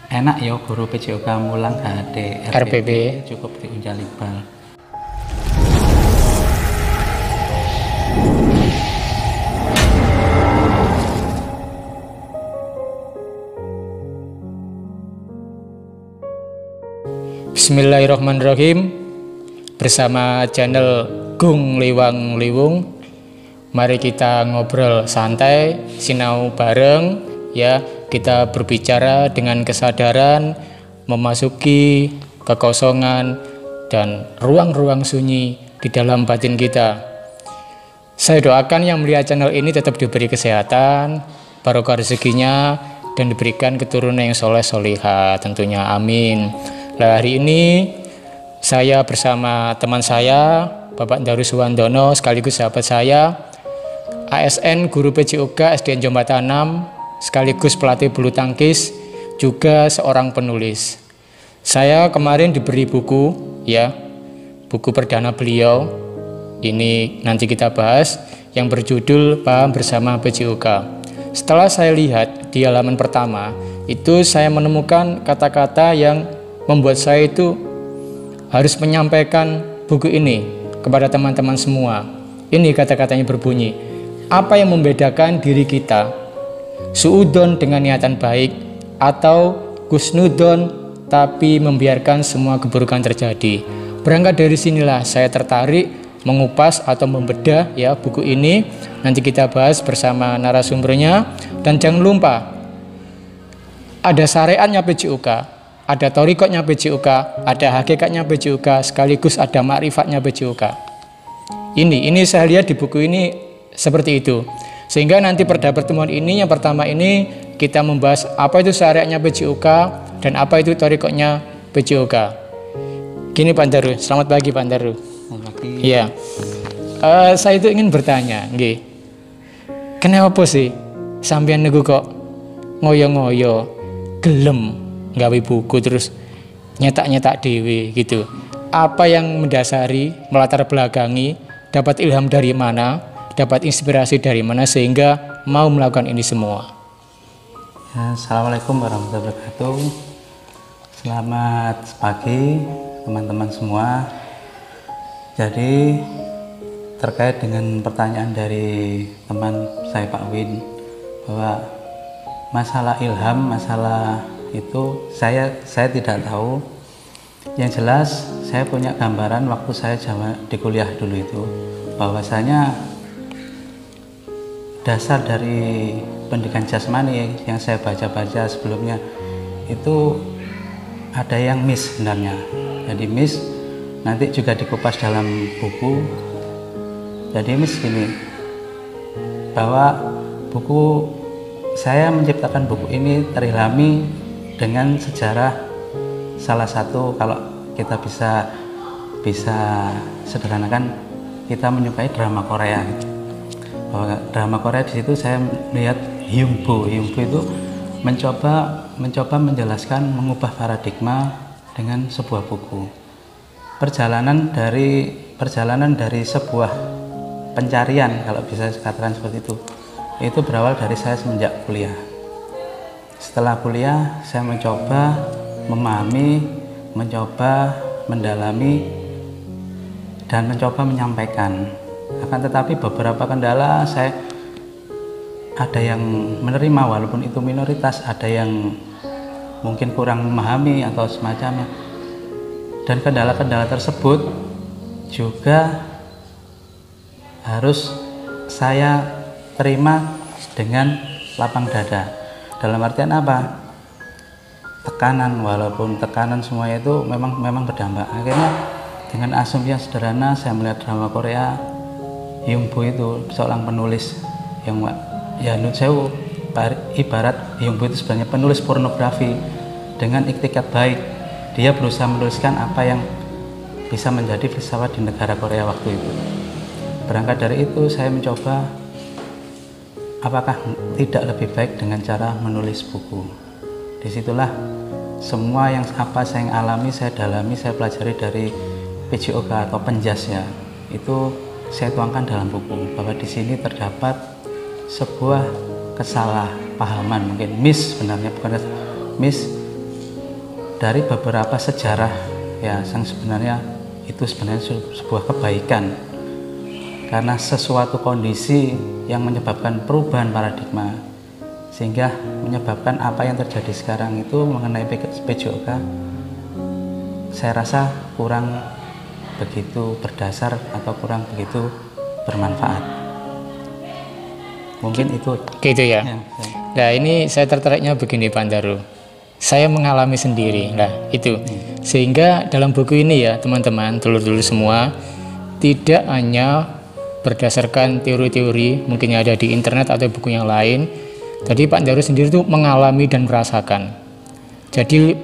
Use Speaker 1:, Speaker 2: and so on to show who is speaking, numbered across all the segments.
Speaker 1: Enak ya guru PJOK mulang HD
Speaker 2: RPP
Speaker 1: cukup diunjal Iqbal.
Speaker 2: Bismillahirrahmanirrahim. Bersama channel Gung Liwang Liwung, mari kita ngobrol santai, sinau bareng ya. Kita berbicara dengan kesadaran, memasuki kekosongan dan ruang-ruang sunyi di dalam batin kita. Saya doakan yang melihat channel ini tetap diberi kesehatan, barokah rezekinya, dan diberikan keturunan yang soleh solihah tentunya, amin. Nah, hari ini saya bersama teman saya Bapak Darus Wandono, sekaligus sahabat saya, ASN Guru PJOK SDN Jombatan 6, sekaligus pelatih bulu tangkis, juga seorang penulis. Saya kemarin diberi buku ya, buku perdana beliau. Ini nanti kita bahas, yang berjudul Paham Bersama PJOK. Setelah saya lihat di halaman pertama, itu saya menemukan kata-kata yang membuat saya itu harus menyampaikan buku ini kepada teman-teman semua. Ini kata-katanya berbunyi, apa yang membedakan diri kita suudon dengan niatan baik atau kusnudon tapi membiarkan semua keburukan terjadi. Berangkat dari sinilah saya tertarik mengupas atau membedah ya buku ini. Nanti kita bahas bersama narasumbernya. Dan jangan lupa, ada syariatnya PJOK, ada thorikotnya PJOK, ada hakikatnya PJOK, sekaligus ada makrifatnya PJOK. Ini saya lihat di buku ini seperti itu. Sehingga nanti pada pertemuan ini, yang pertama ini kita membahas apa itu syariatnya PJOK dan apa itu thorikotnya PJOK. Gini Pak Daru, selamat pagi Pak Daru.
Speaker 1: Selamat pagi.
Speaker 2: Iya, saya itu ingin bertanya, nggih, kenapa sih sampean niku kok ngoyo-ngoyo gelem nggawe buku terus nyetak-nyetak dewe gitu? Apa yang mendasari, melatar belakangi, dapat ilham dari mana, dapat inspirasi dari mana sehingga mau melakukan ini semua?
Speaker 1: Ya, Assalamualaikum warahmatullahi wabarakatuh. Selamat pagi teman-teman semua. Jadi terkait dengan pertanyaan dari teman saya Pak Win, bahwa masalah ilham, masalah itu saya tidak tahu. Yang jelas saya punya gambaran waktu saya di kuliah dulu itu, bahwasanya dasar dari pendidikan jasmani yang saya baca-baca sebelumnya itu ada yang miss sebenarnya. Jadi miss nanti juga dikupas dalam buku. Jadi miss gini, bahwa buku saya menciptakan buku ini terilhami dengan sejarah salah satu, kalau kita bisa sederhanakan, kita menyukai drama Korea. Bahwa drama Korea di situ saya melihat Hyungbo itu mencoba menjelaskan, mengubah paradigma dengan sebuah buku. Perjalanan dari sebuah pencarian, kalau bisa dikatakan seperti itu berawal dari saya semenjak kuliah. Setelah kuliah saya mencoba memahami, mencoba mendalami, dan mencoba menyampaikan. Akan tetapi beberapa kendala saya ada yang menerima walaupun itu minoritas, ada yang mungkin kurang memahami atau semacamnya. Dan kendala-kendala tersebut juga harus saya terima dengan lapang dada. Dalam artian apa? Tekanan, walaupun tekanan semuanya itu memang berdampak. Akhirnya dengan asumsi yang sederhana saya melihat drama Korea, Hyungbo itu seorang penulis yang ya menurut saya ibarat Hyungbo itu sebenarnya penulis pornografi dengan iktikat baik. Dia berusaha menuliskan apa yang bisa menjadi filsafat di negara Korea waktu itu. Berangkat dari itu saya mencoba apakah tidak lebih baik dengan cara menulis buku. Disitulah semua yang apa saya alami, saya dalami, saya pelajari dari PJOK atau penjasnya itu saya tuangkan dalam buku, bahwa di sini terdapat sebuah kesalahpahaman, mungkin miss, sebenarnya bukan miss, dari beberapa sejarah ya, yang sebenarnya itu sebenarnya sebuah kebaikan, karena sesuatu kondisi yang menyebabkan perubahan paradigma sehingga menyebabkan apa yang terjadi sekarang itu mengenai PJOK saya rasa kurang begitu berdasar atau kurang begitu bermanfaat. Mungkin itu
Speaker 2: gitu ya. Nah ini saya tertariknya begini Pak Andaru, saya mengalami sendiri lah itu, sehingga dalam buku ini ya teman-teman, dulur-dulur semua, tidak hanya berdasarkan teori-teori mungkin yang ada di internet atau buku yang lain. Jadi Pak Andaru sendiri itu mengalami dan merasakan. Jadi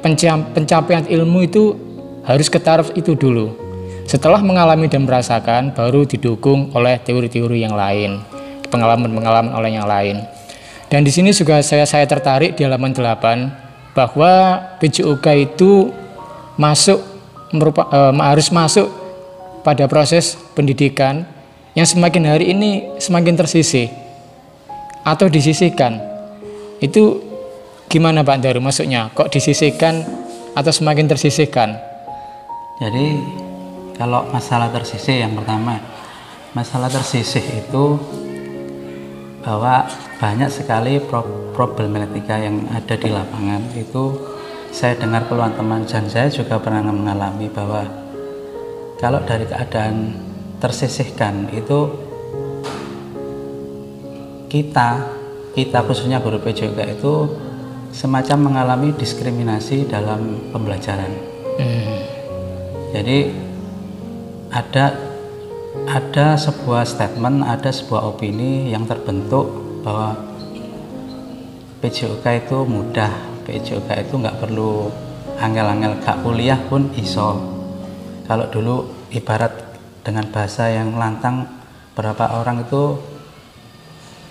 Speaker 2: pencapaian ilmu itu harus ke taraf itu dulu. Setelah mengalami dan merasakan, baru didukung oleh teori-teori yang lain, pengalaman-pengalaman oleh yang lain. Dan di sini juga saya tertarik di halaman 8 bahwa PJOK itu harus masuk pada proses pendidikan yang semakin hari ini semakin tersisih atau disisihkan. Itu gimana Pak Andaru maksudnya? Kok disisihkan atau semakin tersisihkan?
Speaker 1: Jadi kalau masalah tersisih, yang pertama, masalah tersisih itu bahwa banyak sekali problematika yang ada di lapangan. Itu saya dengar keluhan teman dan saya juga pernah mengalami bahwa kalau dari keadaan tersisihkan itu kita khususnya guru PJOK itu semacam mengalami diskriminasi dalam pembelajaran. Jadi ada sebuah statement, ada sebuah opini yang terbentuk bahwa PJOK itu mudah, PJOK itu nggak perlu angel-angel, gak kuliah pun iso. Kalau dulu ibarat dengan bahasa yang lantang, berapa orang itu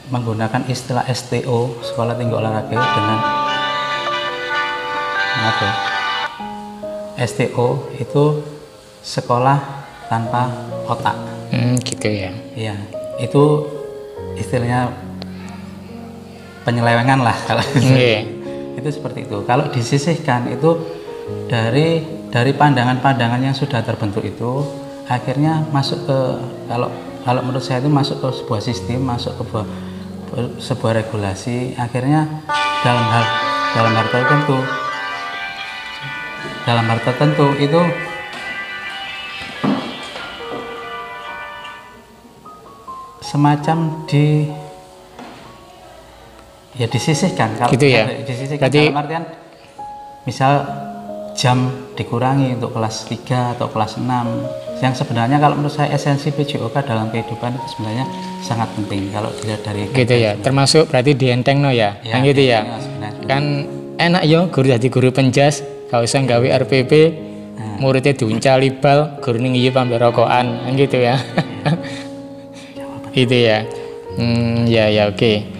Speaker 1: menggunakan istilah STO, sekolah tinggi olahraga, dengan STO itu sekolah tanpa otak.
Speaker 2: Gitu ya.
Speaker 1: Iya, itu istilahnya penyelewengan lah kalau itu seperti itu. Kalau disisihkan itu dari pandangan-pandangan yang sudah terbentuk itu akhirnya masuk ke, kalau menurut saya itu masuk ke sebuah sistem, masuk ke sebuah regulasi, akhirnya dalam hal tertentu itu semacam disisihkan. Kalau
Speaker 2: gitu ya.
Speaker 1: Disisihkan
Speaker 2: Berarti,
Speaker 1: dalam artian misal jam dikurangi untuk kelas 3 atau kelas 6, yang sebenarnya kalau menurut saya esensi PJOK dalam kehidupan itu sebenarnya sangat penting kalau dilihat dari
Speaker 2: gitu ya. Termasuk berarti dientengno ya, kan gitu ya. Kan enak yo guru jadi guru penjas, gak usah gawe RPP, muridnya diuncali bal, guru ngiyi pambe rokokan, kan gitu ya. Itu ya. Ya oke.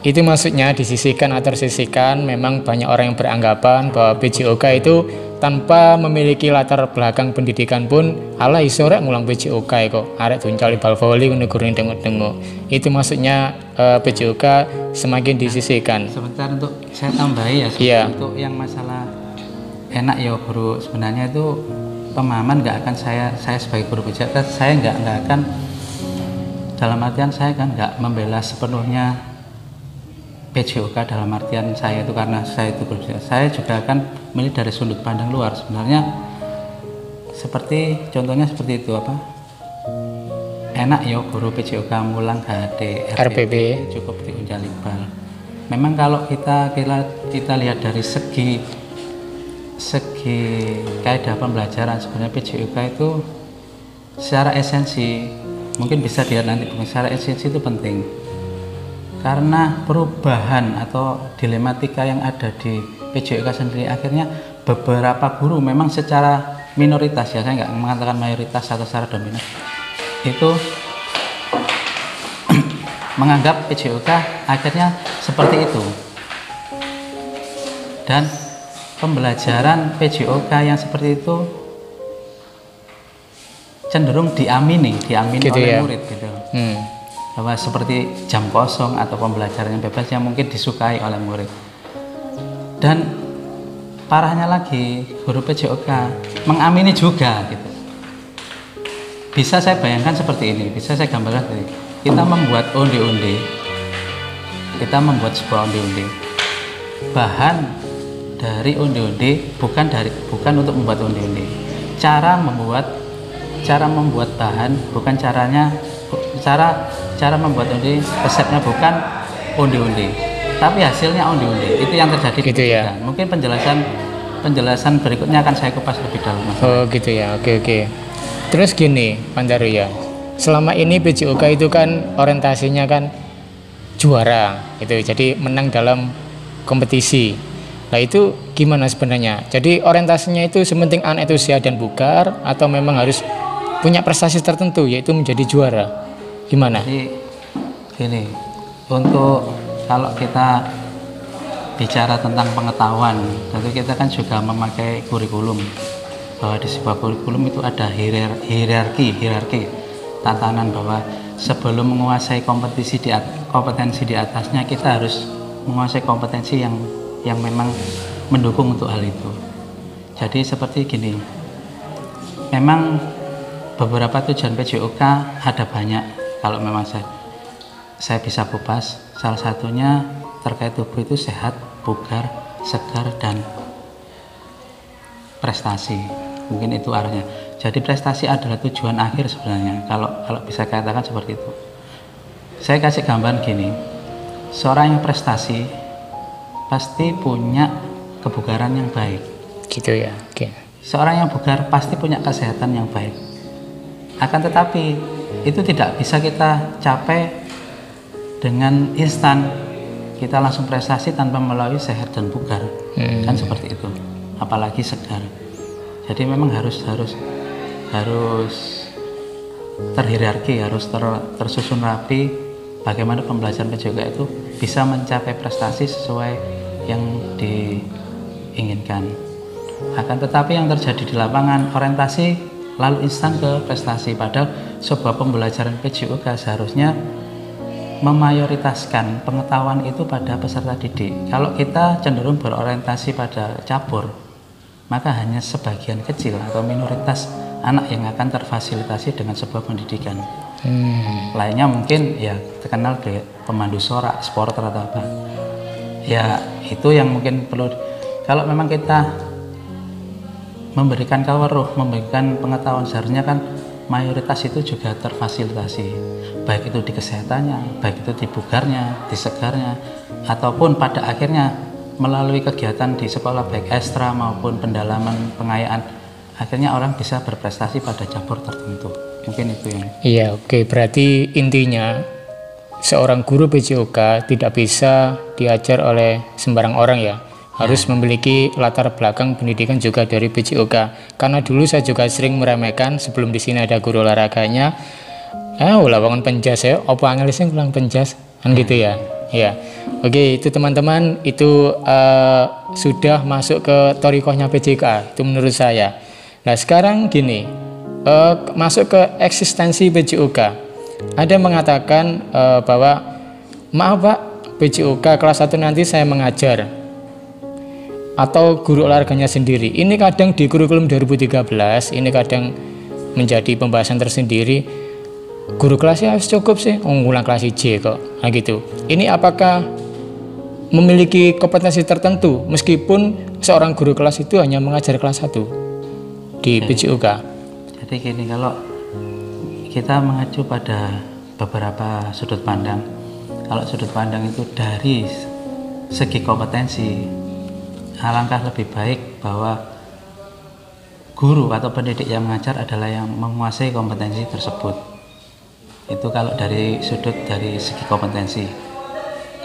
Speaker 2: Itu maksudnya disisihkan atau tersisihkan. Memang banyak orang yang beranggapan bahwa PJOK itu tanpa memiliki latar belakang pendidikan pun ala iso rek ngulang PJOK kok arek duncali bal voli ngono gurung dengok-dengok. Itu maksudnya PJOK semakin disisihkan.
Speaker 1: Sebentar untuk saya tambahi ya, untuk yang masalah enak ya guru, sebenarnya itu pemahaman nggak akan saya sebagai guru PJOK saya nggak akan, dalam artian saya kan nggak membela sepenuhnya PJOK dalam artian saya itu karena saya itu guru PJOK. Saya juga akan melihat dari sudut pandang luar. Sebenarnya seperti contohnya seperti itu apa? Enak ya guru PJOK mulang HAD RPP cukup diunjali bal. Memang kalau kita lihat dari segi kaidah pembelajaran, sebenarnya PJOK itu secara esensi mungkin bisa dilihat nanti, secara esensi itu penting. Karena perubahan atau dilematika yang ada di PJOK sendiri, akhirnya beberapa guru memang secara minoritas ya, saya nggak mengatakan mayoritas atau secara dominan, itu menganggap PJOK akhirnya seperti itu. Dan pembelajaran PJOK yang seperti itu cenderung diamini gitu oleh murid gitu. Bahwa seperti jam kosong atau pembelajaran yang bebas yang mungkin disukai oleh murid. Dan parahnya lagi guru PJOK mengamini juga gitu. Bisa saya bayangkan seperti ini, bisa saya gambarkan seperti ini. Kita membuat onde-onde, kita membuat sebuah onde-onde. Bahan dari onde-onde bukan untuk membuat onde-onde. Cara membuat bahan bukan cara membuat onde, resepnya bukan onde-onde, tapi hasilnya onde-onde. Itu yang terjadi
Speaker 2: gitu ya.
Speaker 1: Mungkin penjelasan berikutnya akan saya kupas lebih dalam.
Speaker 2: Oh gitu ya, oke. Terus gini Pak Daru ya, selama ini PJOK itu kan orientasinya kan juara itu, jadi menang dalam kompetisi. Nah itu gimana sebenarnya? Jadi orientasinya itu sementing anak itu sehat dan bugar, atau memang harus punya prestasi tertentu yaitu menjadi juara? Gimana?
Speaker 1: Jadi gini, untuk kalau kita bicara tentang pengetahuan, tentu kita kan juga memakai kurikulum, bahwa di sebuah kurikulum itu ada hierarki tatanan, bahwa sebelum menguasai kompetensi di atasnya, kita harus menguasai kompetensi yang memang mendukung untuk hal itu. Jadi seperti gini, memang beberapa tujuan PJOK ada banyak. Kalau memang saya bisa kupas, salah satunya terkait tubuh itu sehat, bugar, segar, dan prestasi. Mungkin itu arahnya. Jadi prestasi adalah tujuan akhir sebenarnya, kalau bisa katakan seperti itu. Saya kasih gambaran gini, seorang yang prestasi pasti punya kebugaran yang baik.
Speaker 2: Gitu ya, oke.
Speaker 1: Seorang yang bugar pasti punya kesehatan yang baik. Akan tetapi itu tidak bisa kita capai dengan instan. Kita langsung prestasi tanpa melalui sehat dan bugar, kan seperti itu. Apalagi segar. Jadi memang harus terhierarki, harus tersusun rapi. Bagaimana pembelajaran PJOK itu bisa mencapai prestasi sesuai yang diinginkan. Akan tetapi yang terjadi di lapangan, orientasi lalu instan ke prestasi, padahal sebuah pembelajaran PJOK seharusnya memayoritaskan pengetahuan itu pada peserta didik. Kalau kita cenderung berorientasi pada cabur, maka hanya sebagian kecil atau minoritas anak yang akan terfasilitasi dengan sebuah pendidikan. Lainnya mungkin ya terkenal kayak pemandu sorak, sporter atau apa. Ya itu yang mungkin perlu. Kalau memang kita memberikan kaweruh, memberikan pengetahuan, seharusnya kan mayoritas itu juga terfasilitasi, baik itu di kesehatannya, baik itu di bugarnya, di segarnya, ataupun pada akhirnya melalui kegiatan di sekolah baik ekstra maupun pendalaman pengayaan, akhirnya orang bisa berprestasi pada cabur tertentu. Mungkin itu yang.
Speaker 2: Iya, oke. Berarti intinya seorang guru PJOK tidak bisa diajar oleh sembarang orang ya. Harus memiliki latar belakang pendidikan juga dari PJOK. Karena dulu saya juga sering meremehkan sebelum di sini ada guru olahraganya. Lawangan penjas ya, opo angel sing ulang penjas kan gitu ya. Ya. Oke, itu teman-teman, itu sudah masuk ke thorikohnya PJOK itu menurut saya. Nah, sekarang gini, masuk ke eksistensi PJOK. Ada yang mengatakan bahwa maaf Pak, PJOK kelas 1 nanti saya mengajar atau guru olahraganya sendiri. Ini kadang di kurikulum 2013 ini kadang menjadi pembahasan tersendiri. Guru kelasnya harus cukup sih, ngulang kelas IJ kok. Nah gitu. Ini apakah memiliki kompetensi tertentu meskipun seorang guru kelas itu hanya mengajar kelas 1 di PJOK?
Speaker 1: Jadi gini, kalau kita mengacu pada beberapa sudut pandang, kalau sudut pandang itu dari segi kompetensi, alangkah lebih baik bahwa guru atau pendidik yang mengajar adalah yang menguasai kompetensi tersebut. Itu kalau dari segi kompetensi.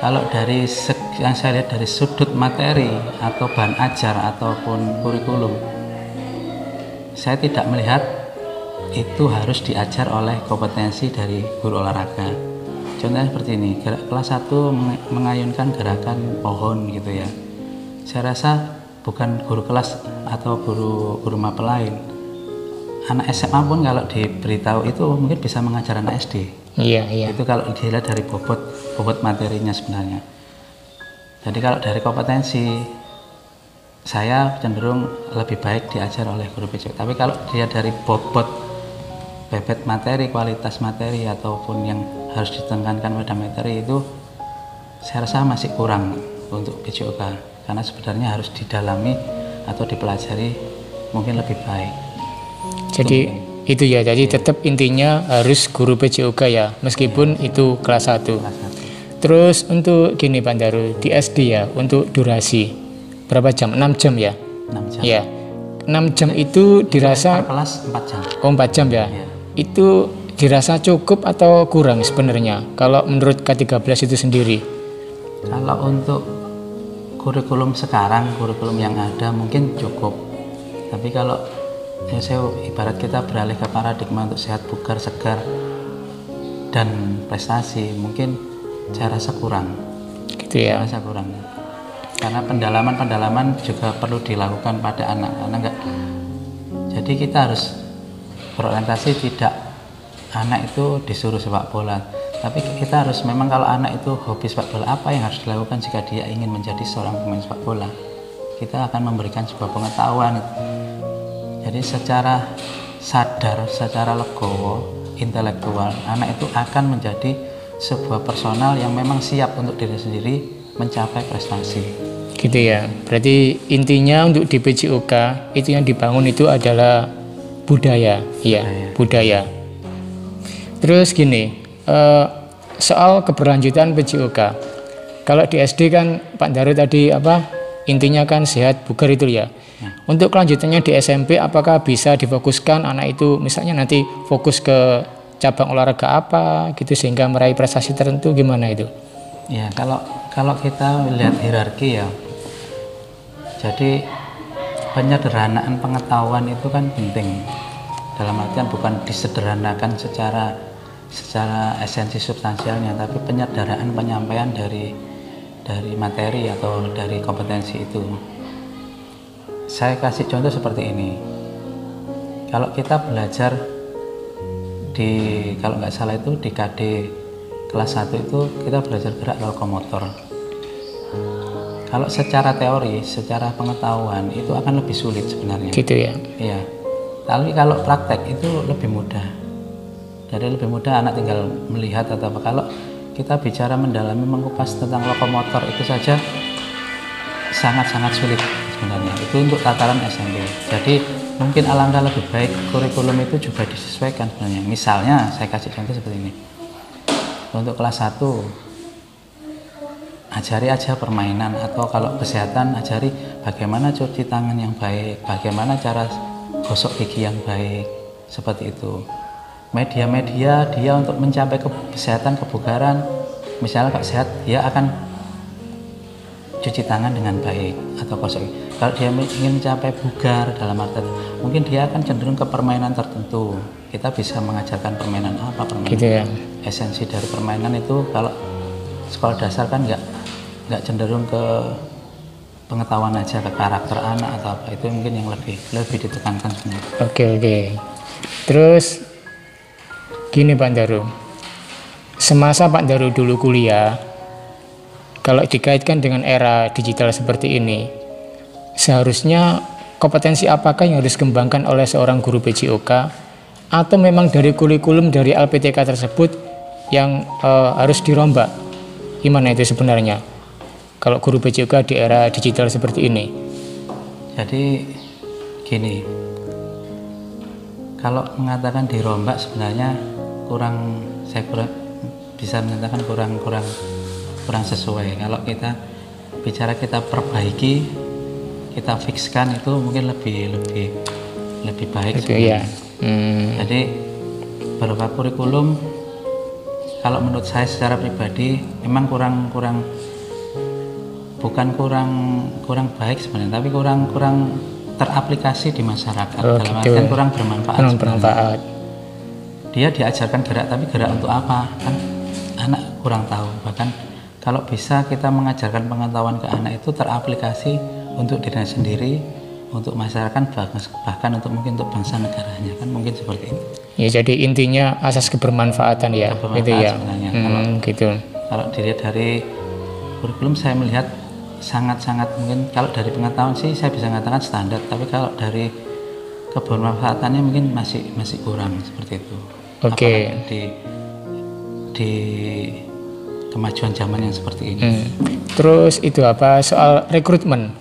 Speaker 1: Kalau dari yang saya lihat dari sudut materi atau bahan ajar ataupun kurikulum, saya tidak melihat itu harus diajar oleh kompetensi dari guru olahraga. Contohnya seperti ini, kelas 1 mengayunkan gerakan pohon gitu ya. Saya rasa bukan guru kelas atau guru mapel lain. Anak SMA pun kalau diberitahu itu mungkin bisa mengajar anak SD.
Speaker 2: Iya.
Speaker 1: Itu kalau dilihat dari bobot materinya sebenarnya. Jadi kalau dari kompetensi, saya cenderung lebih baik diajar oleh guru PJOK. Tapi kalau dia dari bobot bebet materi, kualitas materi ataupun yang harus ditekankan pada materi itu saya rasa masih kurang untuk PJOK, karena sebenarnya harus didalami atau dipelajari mungkin lebih baik.
Speaker 2: Jadi itu ya, jadi tetap intinya harus guru PJOK ya, meskipun itu kelas 1. Terus untuk gini Pak Daru, di SD ya, untuk durasi berapa jam? 6 jam ya?
Speaker 1: 6 jam.
Speaker 2: Ya. 6 jam itu dirasa
Speaker 1: per kelas 4 jam.
Speaker 2: Oh, 4 jam ya.
Speaker 1: Ya.
Speaker 2: Itu dirasa cukup atau kurang sebenarnya kalau menurut K13 itu sendiri?
Speaker 1: Kalau untuk kurikulum sekarang, kurikulum yang ada mungkin cukup. Tapi kalau ya saya ibarat kita beralih ke paradigma untuk sehat, bugar, segar dan prestasi, mungkin saya rasa kurang.
Speaker 2: Gitu ya.
Speaker 1: Saya rasa kurang. Karena pendalaman juga perlu dilakukan pada anak-anak. Jadi kita harus berorientasi tidak anak itu disuruh sepak bola, tapi kita harus memang kalau anak itu hobi sepak bola, apa yang harus dilakukan jika dia ingin menjadi seorang pemain sepak bola. Kita akan memberikan sebuah pengetahuan. Jadi secara sadar, secara legowo, intelektual, anak itu akan menjadi sebuah personal yang memang siap untuk diri sendiri mencapai prestasi.
Speaker 2: Gitu ya. Berarti intinya untuk di PJOK itu yang dibangun itu adalah budaya, iya, budaya. Terus gini, soal keberlanjutan PJOK. Kalau di SD kan Pak Daru tadi intinya kan sehat, bugar itu ya. Untuk kelanjutannya di SMP, apakah bisa difokuskan anak itu misalnya nanti fokus ke cabang olahraga apa gitu sehingga meraih prestasi tertentu, gimana itu?
Speaker 1: Ya, kalau kita lihat hierarki ya, jadi penyederhanaan pengetahuan itu kan penting. Dalam artian bukan disederhanakan secara esensi substansialnya, tapi penyederhanaan penyampaian dari materi atau dari kompetensi itu. Saya kasih contoh seperti ini. Kalau kita belajar kalau nggak salah itu di KD kelas 1 itu kita belajar gerak lokomotor. Kalau secara teori, secara pengetahuan itu akan lebih sulit sebenarnya.
Speaker 2: Gitu ya.
Speaker 1: Iya. Tapi kalau praktek itu lebih mudah. Jadi lebih mudah, anak tinggal melihat atau apa. Kalau kita bicara mendalami mengupas tentang lokomotor itu saja sangat-sangat sulit sebenarnya. Itu untuk tataran SMP. Jadi mungkin alangkah lebih baik kurikulum itu juga disesuaikan sebenarnya. Misalnya saya kasih contoh seperti ini. Untuk kelas 1 ajari aja permainan, atau kalau kesehatan ajari bagaimana cuci tangan yang baik, bagaimana cara gosok gigi yang baik, seperti itu. Media-media dia untuk mencapai kesehatan, kebugaran, misalnya kalau sehat dia akan cuci tangan dengan baik atau gosok gigi. Kalau dia ingin mencapai bugar dalam arti mungkin dia akan cenderung ke permainan tertentu. Kita bisa mengajarkan permainan apa, permainan
Speaker 2: gitu ya.
Speaker 1: Esensi dari permainan itu kalau sekolah dasar kan nggak cenderung ke pengetahuan aja, ke karakter anak atau apa, itu mungkin yang lebih ditekankan sebenarnya.
Speaker 2: Oke. Terus gini Pak Daru, semasa Pak Daru dulu kuliah, kalau dikaitkan dengan era digital seperti ini, seharusnya kompetensi apakah yang harus dikembangkan oleh seorang guru PJOK, atau memang dari kurikulum dari LPTK tersebut yang harus dirombak? Gimana itu sebenarnya kalau guru PJOK di era digital seperti ini?
Speaker 1: Jadi gini, kalau mengatakan dirombak sebenarnya saya bisa menyatakan kurang sesuai. Kalau kita bicara kita perbaiki, kita fixkan, itu mungkin lebih baik
Speaker 2: itu ya.
Speaker 1: Jadi berupa kurikulum, kalau menurut saya secara pribadi memang bukan kurang baik sebenarnya, tapi kurang teraplikasi di masyarakat. Dalam artian kurang bermanfaat. Dia diajarkan gerak, tapi gerak untuk apa? Kan anak kurang tahu. Bahkan kalau bisa kita mengajarkan pengetahuan ke anak itu teraplikasi untuk dirinya sendiri, untuk masyarakat, bahkan mungkin untuk bangsa negaranya, kan mungkin seperti itu.
Speaker 2: Ya, jadi intinya asas kebermanfaatan ya, itu ya.
Speaker 1: Sebenarnya.
Speaker 2: Gitu.
Speaker 1: Kalau dilihat dari kurikulum, saya melihat sangat-sangat mungkin kalau dari pengetahuan sih saya bisa mengatakan standar, tapi kalau dari kebermanfaatannya mungkin masih kurang seperti itu.
Speaker 2: Oke.
Speaker 1: Apalagi di kemajuan zaman yang seperti ini.
Speaker 2: Terus itu apa soal rekrutmen?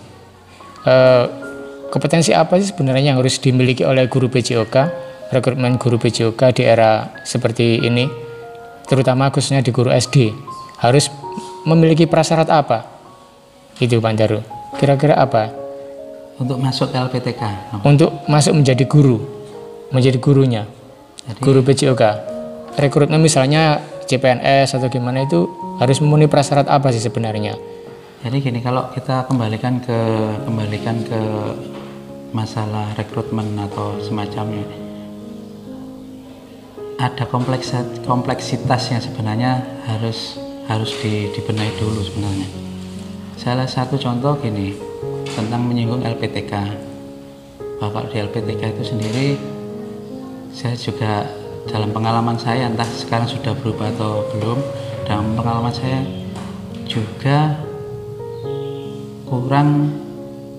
Speaker 2: Kompetensi apa sih sebenarnya yang harus dimiliki oleh guru PJOK? Rekrutmen guru PJOK di era seperti ini, terutama khususnya di guru SD, harus memiliki prasyarat apa? Itu Pak Daru. Kira-kira apa?
Speaker 1: Untuk masuk ke LPTK.
Speaker 2: Untuk masuk menjadi guru, menjadi gurunya,
Speaker 1: Jadi,
Speaker 2: guru PJOK. Rekrutmen misalnya CPNS atau gimana itu harus memenuhi prasyarat apa sih sebenarnya?
Speaker 1: Jadi gini, kalau kita kembalikan ke masalah rekrutmen atau semacamnya, ada kompleksitas yang sebenarnya harus dibenahi dulu sebenarnya. Salah satu contoh gini, tentang menyinggung LPTK. Bahwa di LPTK itu sendiri, saya juga dalam pengalaman saya, entah sekarang sudah berubah atau belum, dalam pengalaman saya juga kurang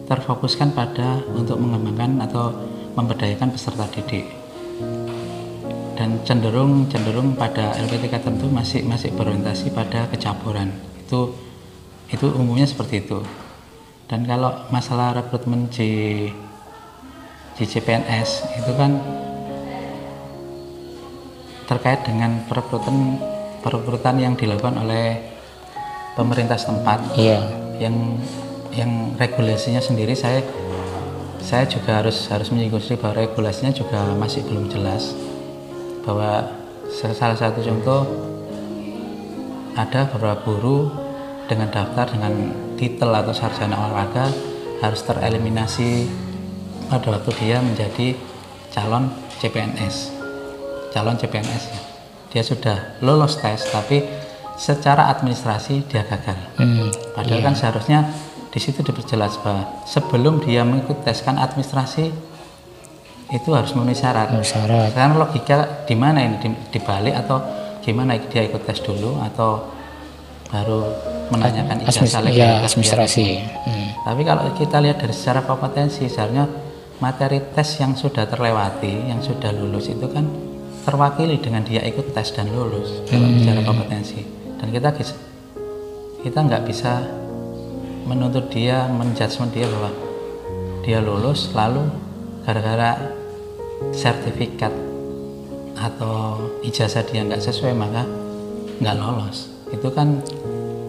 Speaker 1: terfokuskan pada untuk mengembangkan atau memberdayakan peserta didik, dan cenderung pada LPTK tentu masih berorientasi pada kecaburan. Itu umumnya seperti itu. Dan kalau masalah rekrutmen di CPNS itu kan terkait dengan perekrutan yang dilakukan oleh pemerintah setempat.
Speaker 2: Iya.
Speaker 1: Yang regulasinya sendiri saya juga harus menyinggung sendiri bahwa regulasinya juga masih belum jelas. Bahwa salah satu contoh, ada beberapa guru dengan daftar dengan titel atau sarjana olahraga harus tereliminasi pada waktu dia menjadi calon CPNS ya. Dia sudah lolos tes tapi secara administrasi dia gagal. Padahal kan seharusnya di situ diperjelas bahwa sebelum dia mengikuti tes kan administrasi itu harus memenuhi syarat. Sekarang logika di mana ini, dibalik atau gimana, dia ikut tes dulu atau baru menanyakan ijazah legalitas
Speaker 2: administrasi.
Speaker 1: Tapi kalau kita lihat dari secara kompetensi, seharusnya materi tes yang sudah terlewati, yang sudah lulus itu kan terwakili dengan dia ikut tes dan lulus kalau bicara kompetensi. Dan kita nggak bisa menuntut dia, menjudgment dia bahwa dia lulus lalu gara-gara sertifikat atau ijazah dia nggak sesuai maka nggak lolos. Itu kan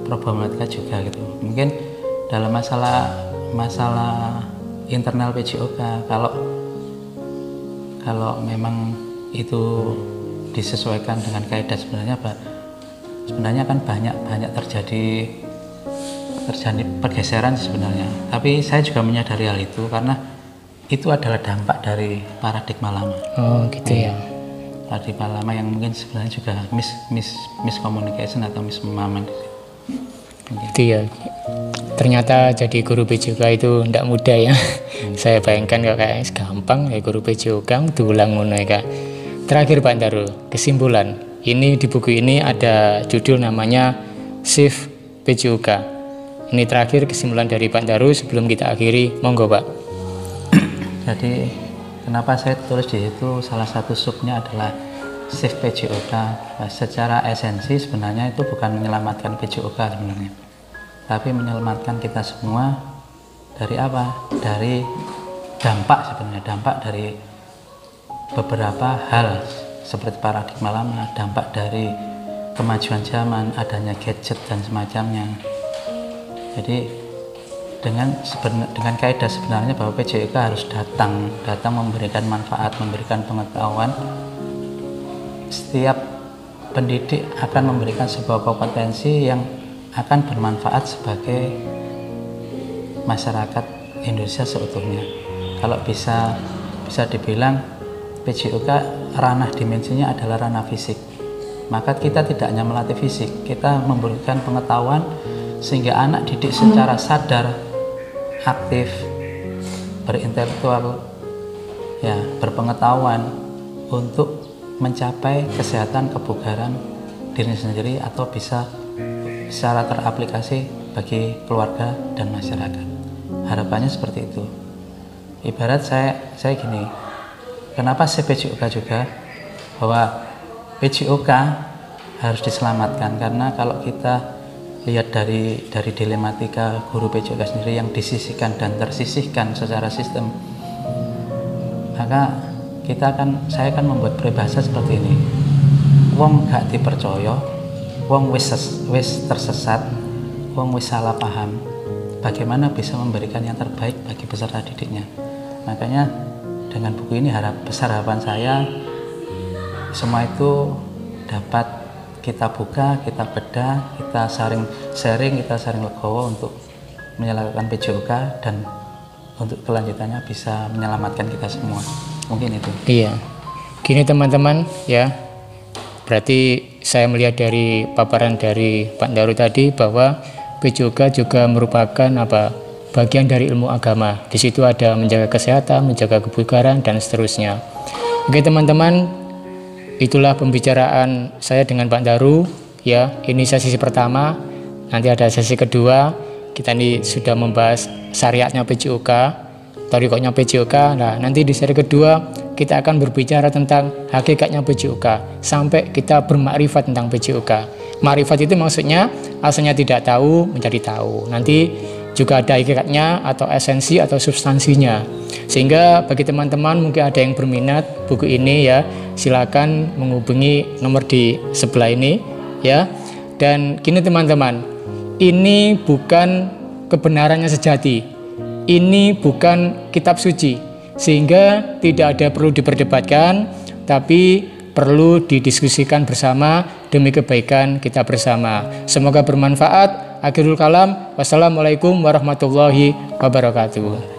Speaker 1: problematika juga gitu. Mungkin dalam masalah internal PJOK, kalau memang itu disesuaikan dengan kaidah, sebenarnya kan banyak terjadi pergeseran sebenarnya. Tapi saya juga menyadari hal itu karena itu adalah dampak dari paradigma lama.
Speaker 2: Oh gitu ya.
Speaker 1: Paradigma lama yang mungkin sebenarnya juga miscommunication atau mismemahaman.
Speaker 2: Itu ya. Ternyata jadi guru PJOK itu tidak mudah ya. Saya bayangkan kok kayak gampang ya guru PJOK diulang ngono ya. Terakhir Pak Daru, kesimpulan. Ini di buku ini ada judul namanya Shift PJOK. Ini terakhir kesimpulan dari Pak Daru sebelum kita akhiri, monggo Pak.
Speaker 1: Jadi kenapa saya tulis di situ, salah satu subnya adalah Shift PJOK. Secara esensi sebenarnya itu bukan menyelamatkan PJOK sebenarnya, tapi menyelamatkan kita semua dari apa? Dari dampak sebenarnya, dampak dari beberapa hal seperti paradigma lama, dampak dari kemajuan zaman, adanya gadget dan semacamnya. Jadi dengan kaidah sebenarnya bahwa PJOK harus datang memberikan manfaat, memberikan pengetahuan. Setiap pendidik akan memberikan sebuah kompetensi yang akan bermanfaat sebagai masyarakat Indonesia seutuhnya. Kalau bisa dibilang PJOK ranah dimensinya adalah ranah fisik. Maka kita tidak hanya melatih fisik, kita memberikan pengetahuan sehingga anak didik secara sadar, aktif, berintelektual, ya, berpengetahuan untuk mencapai kesehatan kebugaran diri sendiri atau bisa secara teraplikasi bagi keluarga dan masyarakat. Harapannya seperti itu. Ibarat saya gini, kenapa saya PJOK juga, bahwa PJOK harus diselamatkan, karena kalau kita lihat dari dilematika guru PJOK sendiri yang disisihkan dan tersisihkan secara sistem, maka saya akan membuat peribahasa seperti ini. Wong gak dipercaya, wong wis tersesat, wong wis salah paham, bagaimana bisa memberikan yang terbaik bagi peserta didiknya. Makanya dengan buku ini besar harapan saya semua itu dapat kita buka, kita bedah, kita sharing, kita saling legowo untuk menyelamatkan PJOK dan untuk kelanjutannya bisa menyelamatkan kita semua. Mungkin itu.
Speaker 2: Iya. Gini teman-teman ya. Berarti saya melihat dari paparan dari Pak Daru tadi bahwa PJOK juga merupakan bagian dari ilmu agama. Di situ ada menjaga kesehatan, menjaga kebugaran dan seterusnya. Oke teman-teman, itulah pembicaraan saya dengan Pak Daru ya. Ini sesi pertama. Nanti ada sesi kedua. Kita ini sudah membahas syariatnya PJOK, tarikatnya PJOK. Nah, nanti di seri kedua kita akan berbicara tentang hakikatnya PJOK sampai kita bermakrifat tentang PJOK. Makrifat itu maksudnya asalnya tidak tahu menjadi tahu. Nanti juga ada hakikatnya atau esensi atau substansinya. Sehingga bagi teman-teman mungkin ada yang berminat buku ini ya, silakan menghubungi nomor di sebelah ini ya. Dan gini teman-teman, ini bukan kebenarannya sejati. Ini bukan kitab suci. Sehingga tidak ada perlu diperdebatkan, tapi perlu didiskusikan bersama demi kebaikan kita bersama. Semoga bermanfaat. Akhirul kalam. Wassalamualaikum warahmatullahi wabarakatuh.